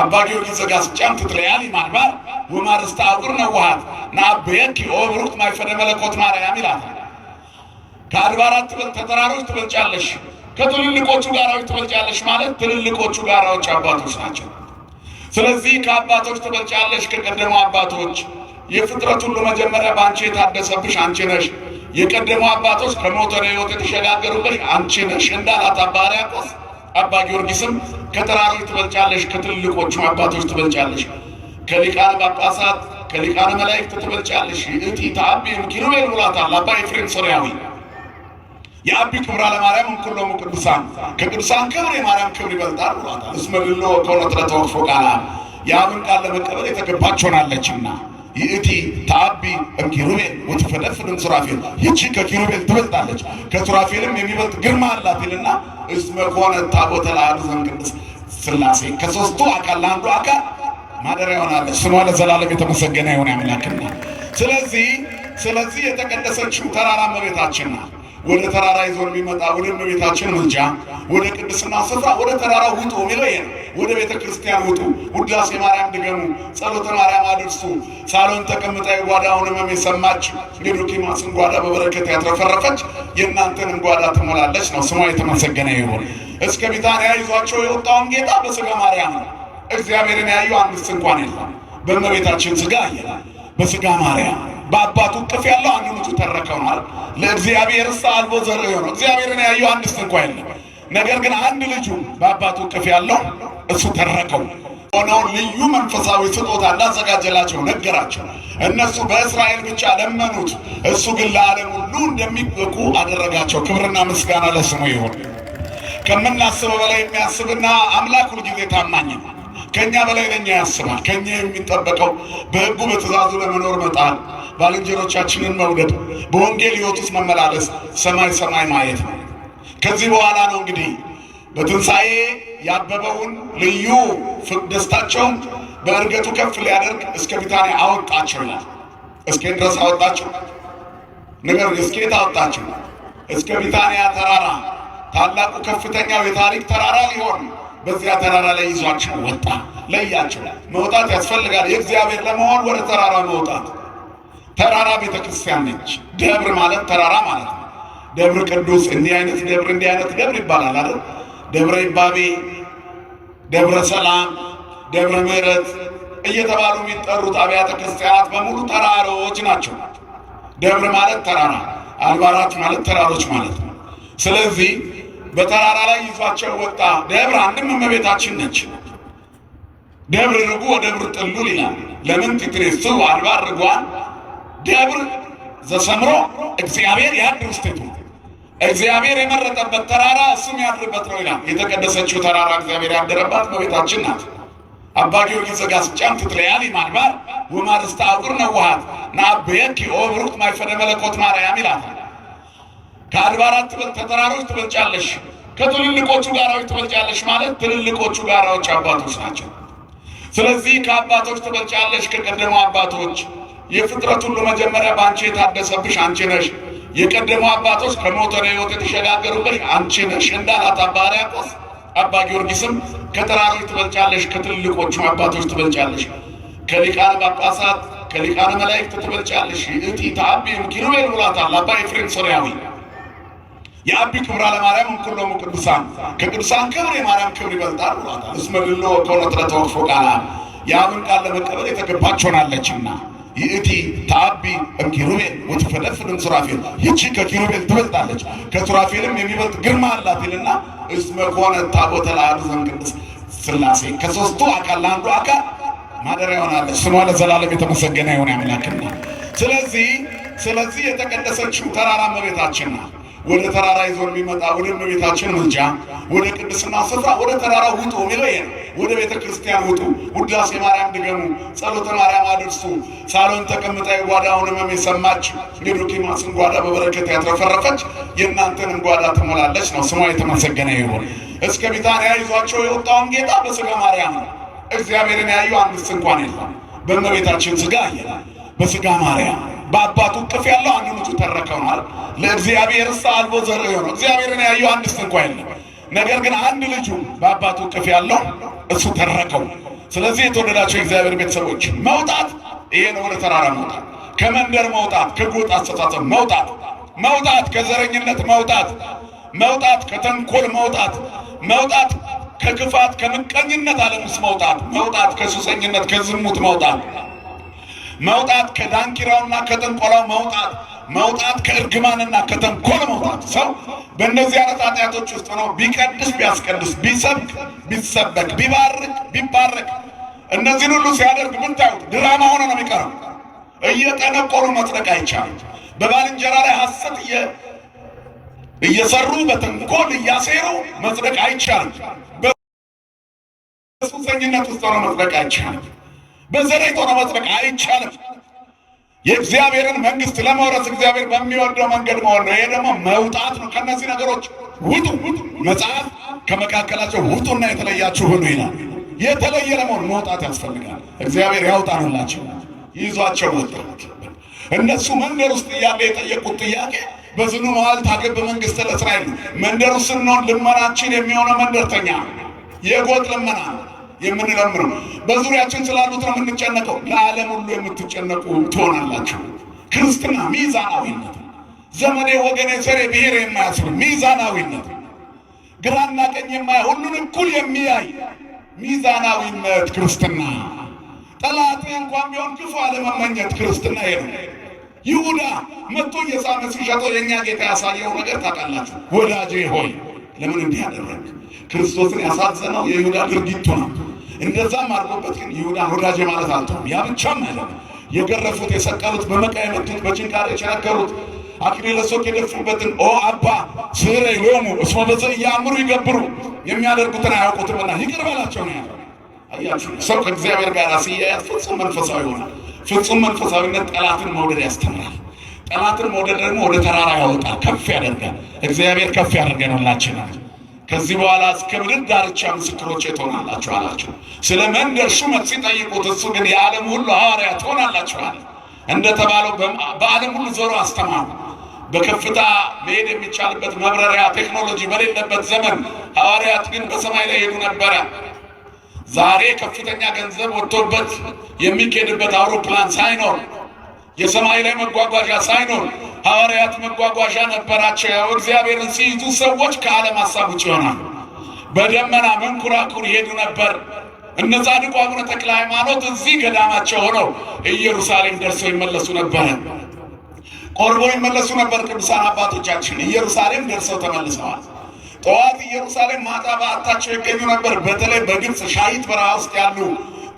አባ ጊዮርጊስ ዘጋስጫም ትጥለያሊ ማርባር ወማርስታ አቁር ነዋሃት ናበየኪ ኦ ብሩክት ማይፈደ መለኮት ማርያም ይላል። ከአድባራት ተራሮች ትበልጫለሽ፣ ከትልልቆቹ ጋራዎች ትበልጫለሽ ማለት ትልልቆቹ ጋራዎች አባቶች ናቸው። ስለዚህ ከአባቶች ትበልጫለሽ፣ ከቀደሙ አባቶች። የፍጥረት ሁሉ መጀመሪያ በአንቺ የታደሰብሽ አንቺ ነሽ። የቀደሙ አባቶች ከሞት ወደ ሕይወት የተሸጋገሩብሽ አንቺ ነሽ እንዳላት አባ ሕርያቆስ አባ ጊዮርጊስም ከተራሮች ትበልጫለሽ፣ ከትልልቆቹ አባቶች ትበልጫለሽ፣ ከሊቃነ ጳጳሳት ከሊቃነ መላእክት ትበልጫለሽ። እቲ ተአቢም ኪሩቤል ብሏታል አባ ኤፍሬም ሶርያዊ። የአቢ ክብራ ለማርያም እንኩሎሙ ቅዱሳን፣ ከቅዱሳን ክብር የማርያም ክብር ይበልጣል ብሏታል። እስመ ልሎ ከሆነ ተወክፎ ቃላ የአብን ቃል ለመቀበል የተገባች ሆናለችና። ይእቲ ተአቢ እምኪሩቤል ወትፈደፍድም ሱራፌል፣ ይቺ ከኪሩቤል ትበልጣለች ከሱራፌልም የሚበልጥ ግርማ አላት ይልና እስመ ኮነ ታቦተ ለአሐዱ ዘእምቅድስት ሥላሴ፣ ከሦስቱ አካል ለአንዱ አካል ማደሪያ ሆናለች። ስሟ ለዘላለም የተመሰገነ ይሁን ያምላክና። ስለዚህ የተቀደሰችው ተራራ እመቤታችን ናት። ወደ ተራራ ይዞን የሚመጣ ወደ እመቤታችን ምልጃ፣ ወደ ቅድስና ስፍራ ወደ ተራራው ውጡ የሚለው ይሄ ነው። ወደ ቤተ ክርስቲያን ውጡ፣ ውዳሴ ማርያም ድገሙ፣ ጸሎተ ማርያም አድርሱ። ሳሎን ተቀምጣ የጓዳውን ሕመም የሰማች የዶኪማስን ጓዳ በበረከት ያትረፈረፈች የእናንተንም ጓዳ ትሞላለች ነው። ስሟ የተመሰገነ ይሁን። እስከ ቢታንያ ይዟቸው የወጣውን ጌታ በሥጋ ማርያም ነው። እግዚአብሔርን ያዩ አንድስ እንኳን የለም። በእመቤታችን ሥጋ አየ፣ በሥጋ ማርያም በአባቱ እቅፍ ያለው አንዱ ልጁ ተረከው ማለት ለእግዚአብሔር አልቦ ዘርእ ነው። እግዚአብሔርን ያየው አንድስ እንኳን የለም። ነገር ግን አንድ ልጁ በአባቱ እቅፍ ያለው እሱ ተረከው ሆነውን ልዩ መንፈሳዊ ስጦታ እንዳዘጋጀላቸው ነገራቸው። እነሱ በእስራኤል ብቻ ለመኑት፣ እሱ ግን ለዓለም ሁሉ እንደሚበቁ አደረጋቸው። ክብርና ምስጋና ለስሙ ይሁን። ከምናስበው በላይ የሚያስብና አምላክ ሁልጊዜ ታማኝ ነው። ከኛ በላይ ለኛ ያስባል። ከኛ የሚጠበቀው በሕጉ በትእዛዙ ለመኖር መጣር፣ ባልንጀሮቻችንን መውደድ፣ በወንጌል ሕይወት ውስጥ መመላለስ፣ ሰማይ ሰማይ ማየት ነው። ከዚህ በኋላ ነው እንግዲህ በትንሣኤ ያበበውን ልዩ ደስታቸውን በእርገቱ ከፍ ሊያደርግ እስከ ቢታንያ አወጣቸው ይላል። እስከ ድረስ አወጣቸው ነገር እስከየት አወጣቸው? እስከ ቢታንያ ተራራ፣ ታላቁ ከፍተኛው የታሪክ ተራራ ሊሆን በዚያ ተራራ ላይ ይዟቸው ወጣ። ለያቸው። መውጣት ያስፈልጋል። የእግዚአብሔር ለመሆን ወደ ተራራ መውጣት። ተራራ ቤተ ክርስቲያን ነች። ደብር ማለት ተራራ ማለት ነው። ደብረ ቅዱስ እንዲህ አይነት ደብር ይባላል አይደል? ደብረ ይባቤ፣ ደብረ ሰላም፣ ደብረ ምሕረት እየተባሉ የሚጠሩት አብያተ ክርስቲያናት በሙሉ ተራሮች ናቸው። ደብር ማለት ተራራ፣ አድባራት ማለት ተራሮች ማለት ነው። ስለዚህ በተራራ ላይ ይዟቸው ወጣ። ደብር አንድም እመቤታችን ነች። ደብር ርጉ ወደብር ጥሉል ይላል። ለምን ትትሬሱ አድባር ርጓን ደብር ዘሰምሮ እግዚአብሔር ያድር ውስጤቱ፣ እግዚአብሔር የመረጠበት ተራራ እሱም ያድርበት ነው ይላል። የተቀደሰችው ተራራ እግዚአብሔር ያደረባት እመቤታችን ናት። አባ ጊዮርጊስ ዘጋስጫም ትጥለያሊ ማርባር ወማርስታ አቁር ነዋሃት ናበየኪ ኦ ብሩክት ማይፈደ መለኮት ማርያም ይላል። ከአድባራት ተራሮች ትበልጫለሽ፣ ከትልልቆቹ ጋራዎች ትበልጫለሽ ማለት ትልልቆቹ ጋራዎች አባቶች ናቸው። ስለዚህ ከአባቶች ትበልጫለሽ፣ ከቀደሙ አባቶች። የፍጥረት ሁሉ መጀመሪያ በአንቺ የታደሰብሽ አንቺ ነሽ። የቀደሙ አባቶች ከሞት ወደ ሕይወት የተሸጋገሩብሽ አንቺ ነሽ እንዳላት አባ ሕርያቆስ አባ ጊዮርጊስም ከተራሮች ትበልጫለሽ፣ ከትልልቆቹ አባቶች ትበልጫለሽ፣ ከሊቃነ ጳጳሳት ከሊቃነ መላእክት ትበልጫለሽ። እቲ ተአቢም ኪሩቤል ብሏታል አባ ኤፍሬም ሶርያዊ። የአቢ ክብራ ለማርያም እንኩሎሙ ቅዱሳን፣ ከቅዱሳን ክብር የማርያም ክብር ይበልጣል ብሏታል። እስመ ልሎ ከሆነ ተወክፎ ቃላ የአብን ቃል ለመቀበል የተገባች ሆናለችና። ይእቲ ተአቢ እምኪሩቤል ወትፈደፍድም ሱራፌል፣ ይቺ ከኪሩቤል ትበልጣለች ከሱራፌልም የሚበልጥ ግርማ አላት ይልና እስመ ኮነ ታቦተ ለአሐዱ ዘእምቅድስት ሥላሴ፣ ከሦስቱ አካል ለአንዱ አካል ማደሪያ ሆናለች። ስሟ ለዘላለም የተመሰገነ ይሁን ያምላክና። ስለዚህ የተቀደሰችው ተራራ እመቤታችን ናት። ወደ ተራራ ይዞን የሚመጣ ወደ እመቤታችን ምልጃ፣ ወደ ቅድስና ስፍራ ወደ ተራራው ውጡ የሚለው ይሄ ነው። ወደ ቤተ ክርስቲያን ውጡ፣ ውዳሴ ማርያም ድገሙ፣ ጸሎተ ማርያም አድርሱ። ሳሎን ተቀምጣ የጓዳውን ሕመም የሰማች የዶኪማስን ጓዳ በበረከት ያትረፈረፈች የእናንተንም ጓዳ ትሞላለች ነው። ስሟ የተመሰገነ ይሁን። እስከ ቢታንያ ይዟቸው የወጣውን ጌታ በሥጋ ማርያም ነው። እግዚአብሔርን ያዩ አንድስ እንኳን የለም። በእመቤታችን ሥጋ አየ፣ በሥጋ ማርያም በአባቱ እቅፍ ያለው አንዱ ልጁ ተረከው ማለት ለእግዚአብሔር አልቦ ዘርእ ነው። እግዚአብሔርን ያየው አንድስ እንኳን የለም። ነገር ግን አንድ ልጁ በአባቱ እቅፍ ያለው እሱ ተረከው። ስለዚህ የተወደዳቸው እግዚአብሔር ቤተሰቦች መውጣት ይሄ ነው። ወደ ተራራ መውጣት፣ ከመንደር መውጣት፣ ከጎጥ አስተሳሰብ መውጣት፣ መውጣት ከዘረኝነት መውጣት፣ መውጣት ከተንኮል መውጣት፣ መውጣት ከክፋት ከምቀኝነት ዓለም ውስጥ መውጣት፣ መውጣት ከሱሰኝነት ከዝሙት መውጣት፣ መውጣት ከዳንኪራውና ከጥንቆላው መውጣት፣ መውጣት ከእርግማንና ከተንኮል መውጣት። ሰው በእነዚህ አይነት ኃጢአቶች ውስጥ ነው ቢቀድስ ቢያስቀድስ ቢሰብክ ቢሰበክ ቢባርክ ቢባረክ እነዚህን ሁሉ ሲያደርግ ምን ታዩት? ድራማ ሆኖ ነው የሚቀረው። እየጠነቆሉ መጽደቅ አይቻልም። በባልንጀራ ላይ ሐሰት እየሰሩ በተንኮል እያሴሩ መጽደቅ አይቻልም። በሱሰኝነት ውስጥ ሆኖ መጽደቅ አይቻልም። በዘረይት ሆኖ መጽደቅ አይቻልም። የእግዚአብሔርን መንግስት ለመውረስ እግዚአብሔር በሚወደው መንገድ መሆን ነው። ይሄ ደግሞ መውጣት ነው። ከነዚህ ነገሮች ውጡ። መጽሐፍ ከመካከላቸው ውጡና የተለያችሁ ሁኑ ይላል። የተለየ ለመሆን መውጣት ያስፈልጋል። እግዚአብሔር ያውጣንላቸው። ይዟቸው ወጣ። እነሱ መንደር ውስጥ እያለ የጠየቁት ጥያቄ በዝኑ መዋል ታገብ በመንግስት ለእስራኤል መንደር ውስጥ ስንሆን ልመናችን የሚሆነው መንደርተኛ የጎጥ ልመና የምንለምነው በዙሪያችን ስላሉት ነው የምንጨነቀው። ለዓለም ሁሉ የምትጨነቁ ትሆናላችሁ። ክርስትና ሚዛናዊነት፣ ዘመኔ ወገኔ ዘሬ ብሔር የማያስሩ ሚዛናዊነት፣ ግራና ቀኝ የማያ ሁሉን እኩል የሚያይ ሚዛናዊነት ክርስትና። ጠላት እንኳን ቢሆን ክፉ አለመመኘት ክርስትና ይሄ ነው። ይሁዳ መጥቶ እየሳመ ሲሸጠው የእኛ ጌታ ያሳየው ነገር ታውቃላችሁ። ወዳጄ ሆይ ለምን እንዲህ ያደረግ? ክርስቶስን ያሳዘነው የይሁዳ ድርጊቱ ነው። እንደዛም አድርጎበት ግን ይሁዳ ወዳጄ ማለት አልተውም። ያ ብቻም አይደለም። የገረፉት፣ የሰቀሉት፣ በመቃ የመቱት፣ በችንካር የቸነከሩት፣ አክሊለ ሦክ የደፉበትን ኦ አባ ስረ ሎሙ እስመ በዘኢያእምሩ ይገብሩ የሚያደርጉትን አያውቁትምና ይቅር በላቸው ነው ያለው። አያችሁ፣ ሰው ከእግዚአብሔር ጋር ሲያያዝ ፍጹም መንፈሳዊ ይሆናል። ፍጹም መንፈሳዊነት ጠላትን መውደድ ያስተምራል። ጠላትን መውደድ ደግሞ ወደ ተራራ ያወጣል፣ ከፍ ያደርጋል። እግዚአብሔር ከፍ ያደርገን ሁላችንን። ከዚህ በኋላ እስከ ምድር ዳርቻ ምስክሮቼ ትሆናላችሁ አላቸው። ስለ መንደር ሹመት ሲጠይቁት እሱ ግን የዓለም ሁሉ ሐዋርያ ትሆናላችኋል እንደተባለው በዓለም ሁሉ ዞሮ አስተማሩ። በከፍታ መሄድ የሚቻልበት መብረሪያ ቴክኖሎጂ በሌለበት ዘመን ሐዋርያት ግን በሰማይ ላይ ሄዱ ነበረ። ዛሬ ከፍተኛ ገንዘብ ወጥቶበት የሚኬድበት አውሮፕላን ሳይኖር የሰማይ ላይ መጓጓዣ ሳይኖር ሐዋርያት መጓጓዣ ነበራቸው። እግዚአብሔርን ሲይዙ ሰዎች ከዓለም ሐሳብ ውጭ ይሆናሉ። በደመና መንኮራኩር ይሄዱ ነበር። እነ ጻድቁ አቡነ ተክለ ሃይማኖት እዚህ ገዳማቸው ሆነው ኢየሩሳሌም ደርሰው ይመለሱ ነበር። ቆርቦ ይመለሱ ነበር። ቅዱሳን አባቶቻችን ኢየሩሳሌም ደርሰው ተመልሰዋል። ጠዋት ኢየሩሳሌም፣ ማታ በዓታቸው ይገኙ ነበር። በተለይ በግብፅ ሻይት በረሃ ውስጥ ያሉ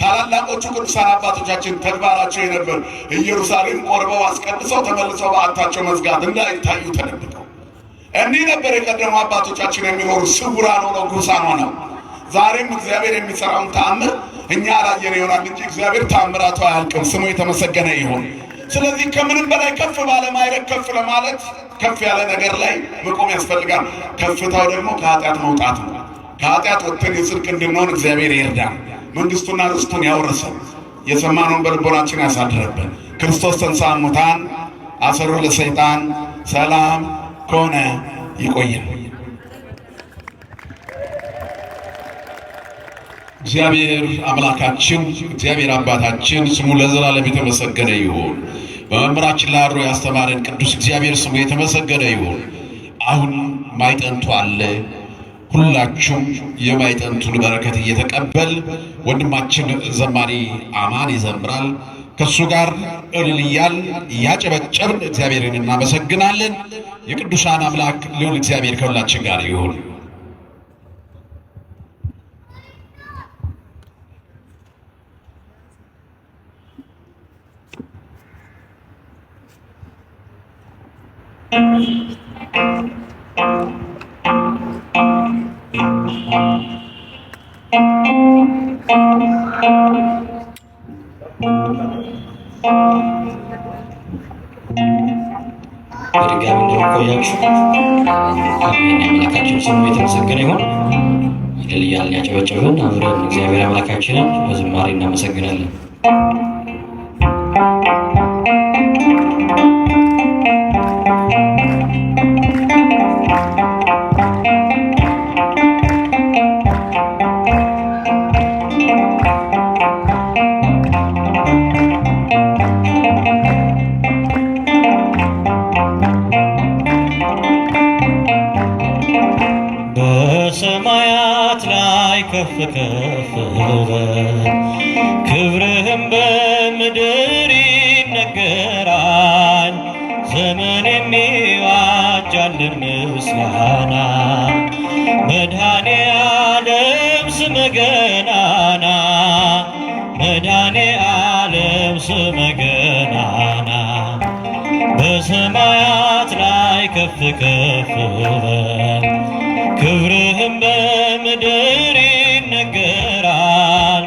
ታላላቆቹ ቅዱሳን አባቶቻችን ተግባራቸው የነበር ኢየሩሳሌም ቆርበው አስቀድሰው ተመልሰው በዓታቸው መዝጋት፣ እንዳይታዩ ተደብቀው። እንዲህ ነበር የቀደሙ አባቶቻችን የሚኖሩ፣ ስውራን ሆነው ግዑዛን ሆነው። ዛሬም እግዚአብሔር የሚሰራውን ተአምር እኛ አላየን ይሆናል እንጂ እግዚአብሔር ተአምራቱ አያልቅም። ስሙ የተመሰገነ ይሁን። ስለዚህ ከምንም በላይ ከፍ ባለ ማዕረግ ከፍ ለማለት ከፍ ያለ ነገር ላይ መቆም ያስፈልጋል። ከፍታው ደግሞ ከኃጢአት መውጣት ነው። ከኃጢአት ወጥተን የጽድቅ እንድንሆን እግዚአብሔር ይርዳን። መንግስቱና ርስቱን ያውረሰን። የሰማነውን በልቦናችን ያሳድረብን። ክርስቶስ ተንሥአ እሙታን አሰሮ ለሰይጣን ሰላም ኮነ። ይቆየን። እግዚአብሔር አምላካችን እግዚአብሔር አባታችን ስሙ ለዘላለም የተመሰገነ ይሁን። በመምህራችን ላይ አድሮ ያስተማረን ቅዱስ እግዚአብሔር ስሙ የተመሰገነ ይሁን። አሁን ማይጠንቱ አለ። ሁላችሁም የማይጠንቱን በረከት እየተቀበል ወንድማችን ዘማሪ አማን ይዘምራል። ከሱ ጋር እልል እያልን እያጨበጨብን እግዚአብሔርን እናመሰግናለን። የቅዱሳን አምላክ ልዑል እግዚአብሔር ከሁላችን ጋር ይሁን። በድጋሚ እንደምቆያችሁ አምላካችን ስሙ የተመሰገነ ይሁን። እልል እያልን ያጨበጨብን አብረን እግዚአብሔር አምላካችንን በዝማሬ እናመሰግናለን። ከፍ ከፍ በል ክብርህም በምድር ይነገራል። ዘመን የሚዋጃልን ምስጋና መድኃኔ ዓለም ስመ ገናና መድኃኔ ዓለም ስመ ገናና በሰማያት ላይ ከፍ ከፍ በል ክብርህም በምድር ይነገራል።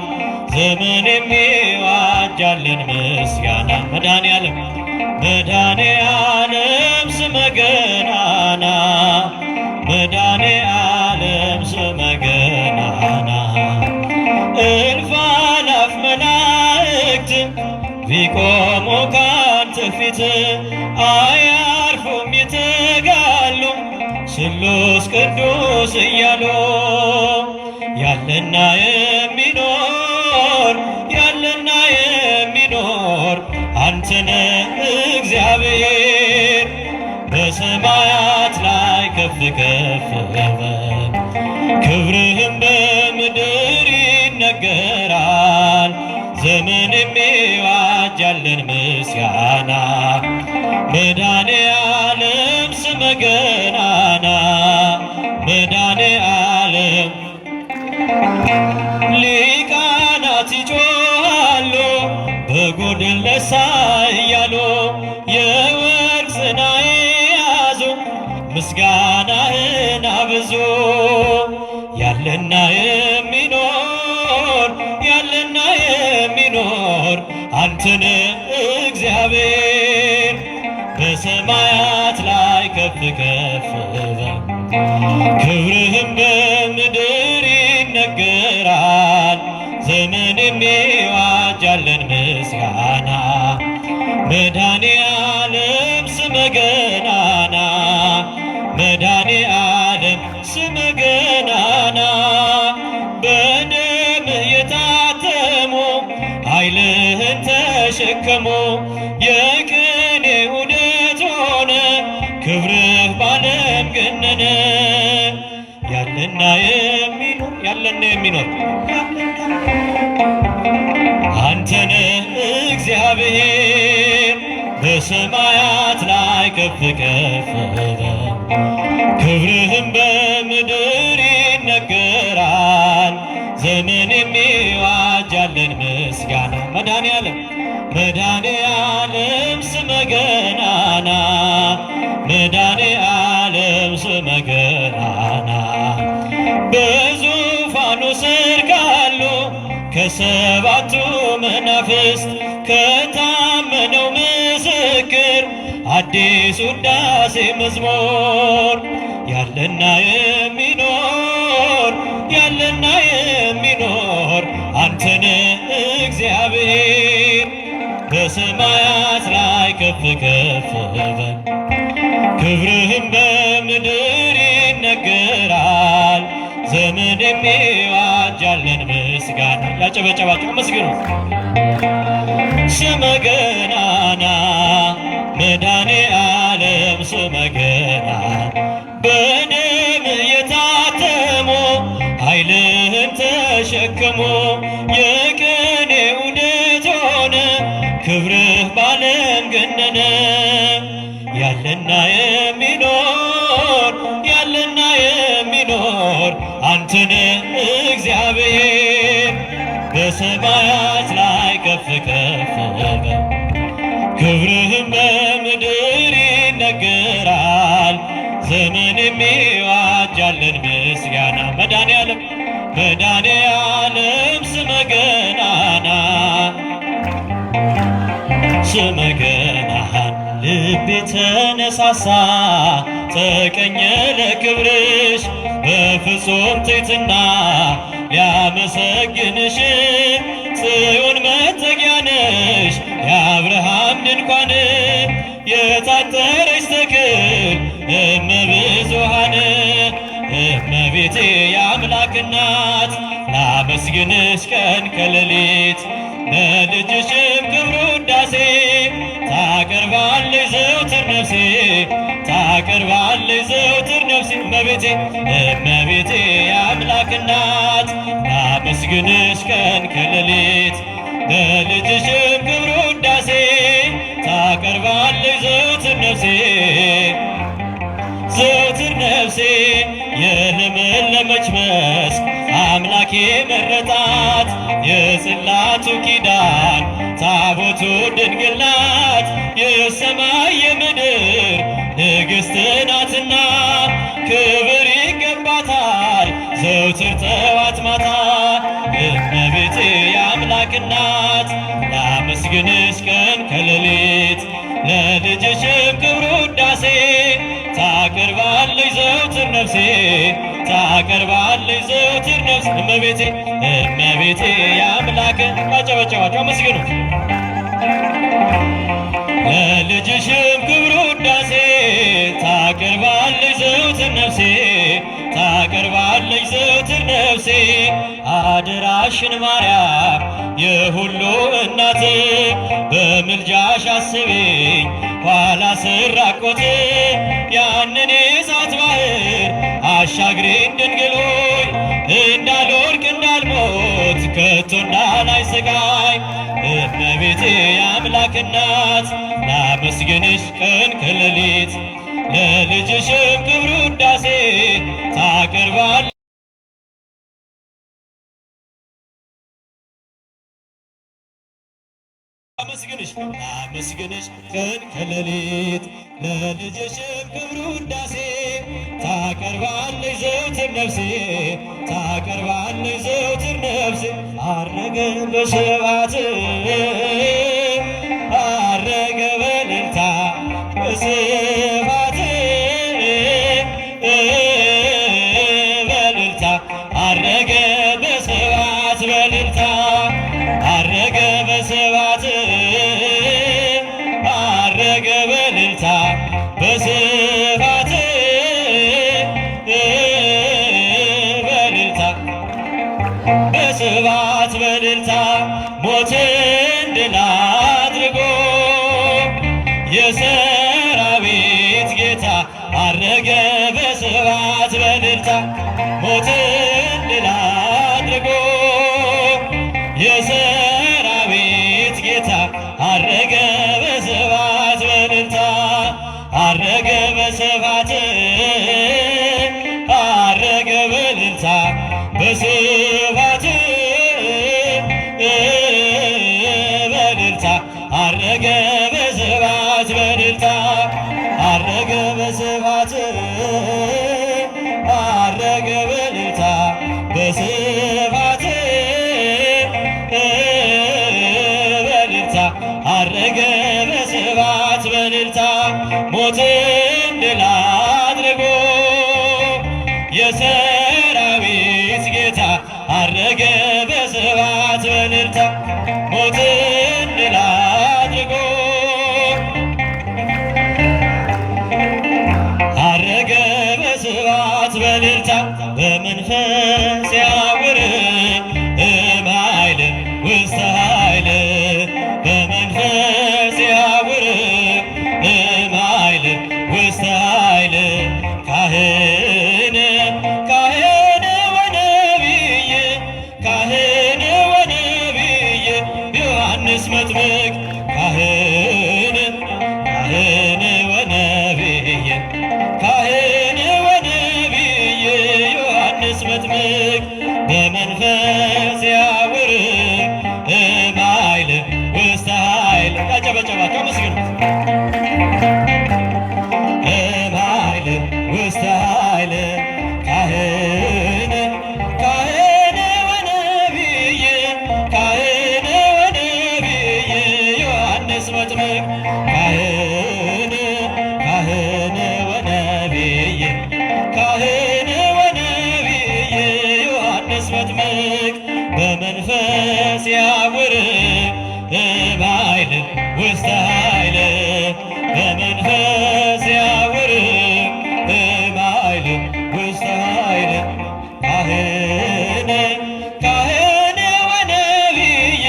ዘመን የሚዋጃልን ምስጋና መድኃኔ ዓለም መድኃኔ ዓለም ስመ ገናና መድኃኔ ዓለም ስመ ገናና እልፍ አእላፍ መላእክት ቢቆሙ ካንተ ፊት አያርፉም ይተጋሉ ስሉስ ቅዱስ እያሉ ያለና የሚኖር ያለና የሚኖር አንተነ እግዚአብሔር በሰማያት ላይ ከፍ ከፍ በል ክብርህም በምድር ይነገራል። ዘመን የሚዋጃልን ምስጋና መድኃኔ ዓለም ስመ ገናና መድኃኔ ዓለም ሊቃናት ይጮኻሉ በጎድን ነሣ እያሉ የወርቅ ጽና የያዙ ምስጋናህን አብዙ ያለና የሚኖር ያለና የሚኖር አንተነ እግዚአብሔር በሰማያት ላይ ከፍ ከፍ በል ክብርህም በምድር ይነገራል። ዘመን የሚዋጃልን ምስጋና መድኃኔ ዓለም ስመ ገናና መድኃኔ ዓለም ስመ ገናና በደምህ የታተሙ ኃይልህን ተሸከሙ የቅኔ ውደት ሆነ ክብርህ ባለም ገነነ ያለና የሚኖር ያለና የሚኖር አንተነ እግዚአብሔር በሰማያት ላይ ከፍ ከፍ በል ክብርህም በምድር ይነገራል። ዘመን የሚዋጃልን ምስጋና መድኃኔ ዓለም መድኃኔ ዓለም ስመ ገናና መድኃኔ ዓለም ስመ ገናና በዙፋኑ ስር ካሉ ከሰባቱ መናፍስት ከታመነው ምስክር አዲስ ውዳሴ መዝሙር ያለና የሚኖር ያለና የሚኖር አንተነ እግዚአብሔር በሰማያት ላይ ከፍ ከፍ በል ክብርህም በምድር ይነገራል። ዘመን የሚዋጃልን ምስጋና ያጨበጨባችሁ መስግኑ ስመ ገናና መድኃኔ ዓለም ስመ ገናና በደም የታተሙ ኃይልህን ተሸከሙ የቅኔ ውደት ሆነ ክብርህ ባለም ገነነ ያለና የሚኖር ያለና የሚኖር አንተነ እግዚአብሔር በሰማያት ላይ ከፍ ከፍ በል ክብርህም በምድር ይነገራል። ዘመን የሚዋጃልን ምስጋና መድኃኔ ዓለም መድኃኔ ዓለም ስመ ገናና ስመ ገናና ልቤ ተነሳሳ ተቀኘ ለክብርሽ በፍጹም ትሕትና ሊያመሰግንሽ ጽዮን መጠጊያ ነሽ የአብርሃም ድንኳን የታጠረች ተክል እመብዙኃን እመቤቴ የአምላክ እናት ላመስግንሽ ቀን ከሌሊት ለልጅሽም ክብር ውዳሴ ታቀርባለች ዘወትር ነፍሴ ታቀርባለች ዘወትር ነፍሴ እመቤቴ እመቤቴ የአምላክ እናት ላመስግንሽ ቀን ከሌሊት ለልጅሽም ክብር ውዳሴ ታቀርባለች ዘወትር ነፍሴ ዘወትር ነፍሴ የለመለመች መስክ አምላኬ መረጣት የጽላቱ ኪዳን ታቦቱ ድንግል ናት የሰማይ የምድር ንግሥት ናትና ክብር ይገባታል ዘውትር ጠዋት ማታ እመቤቴ የአምላክ እናት ላመስግንሽ ቀን ከሌሊት ለልጅሽም ክብር ውዳሴ ታቀርባለች ዘውትር ነፍሴ ታቀርባለች ዘውትር ነፍሴ እመቤቴ እመቤቴ የአምላክ አጨበጨባቸው አመስግኑት ለልጅሽም ክብር ውዳሴ ታቀርባለች ዘውትር ነፍሴ ታቀርባለች ዘውትር ነፍሴ አደራሽን ማርያም የሁሉ እናት በምልጃሽ አስቢኝ ኋላ ስራቆት ያንን የእሳት ባህር አሻግሬን ድንግል ሆይ እንዳልወድቅ እንዳልሞት ከቶ እንዳላይ ስቃይ እመቤቴ የአምላክ እናት ላመስግንሽ ቀን ከሌሊት ለልጅሽም ክብር ውዳሴ ታቀርባል ላመስግንሽ ቀን ከሌሊት ለልጅሽም ክብር ውዳሴ ታቀርባለች ዘውትር ነፍሴ ታቀርባለች ዘውትር ነፍሴ አረገ በስብሐት አረገ በእልልታ በስብሐት በእልልታ አረገ በስብሐት በእልልታ አረገ በስብሐት አረገ በእልልታ በስብሐት በእልልታ በስብሐት በእልልታ ሞትን ድል አድርጎ የሰራዊት ጌታ አረገ በስብሐት በእልልታ ሞትን ድል አድርጎ የሰራዊት ጌታ አረገ በስብሐት በእልልታ አረገ በስብሐት አረገ በእልልታ በስብሐት በእልልታ አረገ በስብሐት በእልልታ አረገ በስብሐት አረገ በእልልታ በስብሐት በእልልታ አረገ በስብሐት በእልልታ ሞትን ድል አድርጎ የሰራዊት ጌታ አረገ በስብሐት በእልልታ ሞትን ድል አድርጎ አረገ በስብሐት በእልልታ በመንፈስ ያውር እምኃይል ውስተ ኃይል በመንፈስ ያውር እምኃይል ውስተ ኃይል ካህን ካህን ወነቢይ ካህን ወነቢይ ዮሐንስ መጥምቅ ካህን ካህን ወነቢይ ካህን ወነቢይ ዮሐንስ መጥምቅ በመንፈስ ያውር እምኃይል ውስተ ኃይል ያጨበጨባቸው መስግኑ እምኃይል ውስተ ኃይል ካህን ካህን ወነቢይ ካህን ወነቢይ ዮሐንስ መጥምቅ ካህን ካህን ወነቢይ ካህን ወነቢይ ዮሐንስ መጥምቅ በመንፈስ ያውር እምኃይል ውስተ ኃይል በመንፈስ ያውር እምኃይል ውስተ ኃይል ካህን ካህን ወነቢይ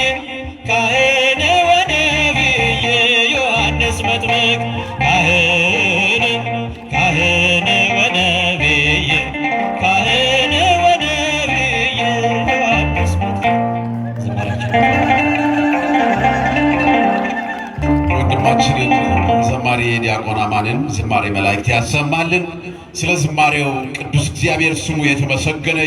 ካህን ወነቢይ ዮሐንስ መጥምቅ ካህን ካህን ወነቢይ ዘማሪ ዲያቆን አማንን ዝማሬ መላእክት ያሰማልን። ስለ ዝማሬው ቅዱስ እግዚአብሔር ስሙ የተመሰገነ